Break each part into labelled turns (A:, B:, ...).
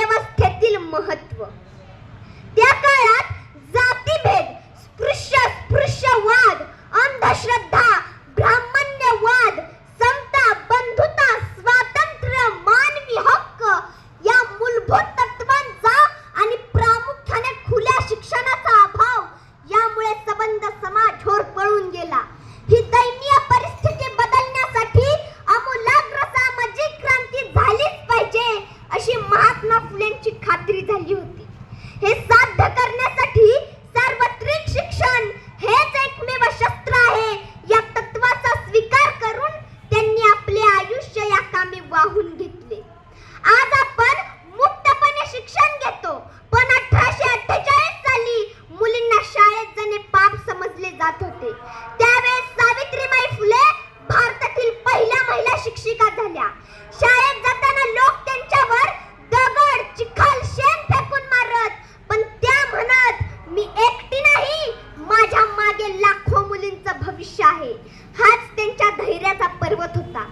A: व्यवस्थेतील महत्त्व. त्या काळात जातीभेद, स्पृश्यवाद, अंधश्रद्धा, ब्राह्मण्यवाद, समता, बंधुता, स्वातंत्र्य, मानवी हक्क या मूलभूत तत्वांचा आणि प्रामुख्याने खुल्या शिक्षणाचा अभाव यामुळे सबंध समाज होरपळून गेला. ही दयनीय परिस्थिती बदलण्यासाठी आमूलाग्र सामाजिक क्रांती झालीच पाहिजे अशी महात्मा फुलेंची खात्री झाली होती. हे साध्य करण्यासाठी सार्वत्रिक शिक्षण हेच एकमेव शस्त्र आहे या तत्वाचा स्वीकार करून त्यांनी आपले आयुष्य या कामी वाहून घेतले. आज आपण मुक्तपणे शिक्षण घेतो, पण 1848 साली मुलींना शाळेत जाणे पाप समजले जात होते. त्यावेळेस सावित्रीबाई फुले भारतातील पहिल्या महिला शिक्षिका झाल्या. शाळेत जाताना लोक त्यांच्यावर दगड, चिखल, शेण फेकून मारत, पण त्या म्हणत, मी एकटी नाही, माझ्या मागे लाखो मुलींचं भविष्य आहे. हाच त्यांच्या धैर्याचा पर्वत होता.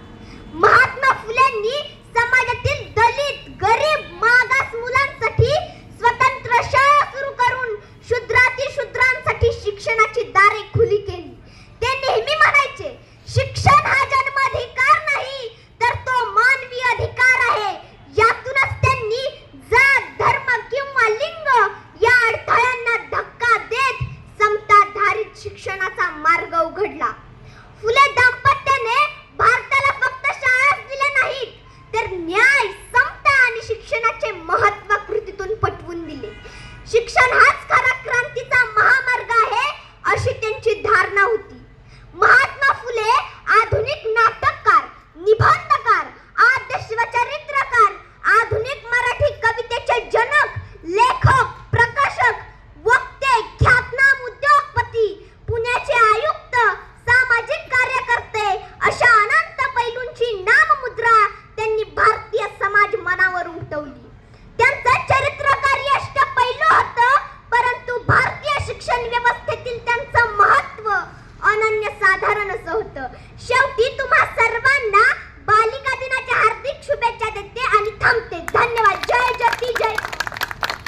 A: महात्मा फुलेंनी समाजातील दलित, गरीब, मागास मुलांसाठी स्वतंत्र शाळा सुरू करून शूद्रातिशूद्रांसाठी शिक्षणाची दारे खुली केली. ते नेहमी म्हणायचे, शिक्षण हा जन्माधिकार नाही, तर तो मानवी अधिकार आहे. यातूनच त्यांनी जात, धर्म किंवा लिंग या अडथळ्यांना धक्का देत समताधारित शिक्षणाचा मार्ग उघडला. फुले दाम्पत्याने भारताला फक्त शाळाच दिल्या नाहीत, तर न्याय, समता आणि शिक्षणाचे महत्त्व कृतीतून पटवून दिले. शिक्षण हाच खरा क्रांतीचा महामार्ग आहे अशी त्यांची धारणा होती. महात्मा फुले आधुनिक नाटककार, निबंधकार, आद्य शिवचरित्रकार, आधुनिक मराठी कवितेचे जनक, लेखक, प्रकाशक, वक्ते, ख्यातनाम उद्योगपती, पुण्याचे आयुक्त, सामाजिक कार्यकर्ते अशा अनंत पैलूंची नाममुद्रा त्यांनी भारतीय समाज मनावर उमटवली. त्यांचं चरित्रकारी अष्टपैलू होतं, परंतु भारतीय शिक्षण व्यवस्थेतील त्यांचं महत्त्व अनन्यसाधारण असं होतं.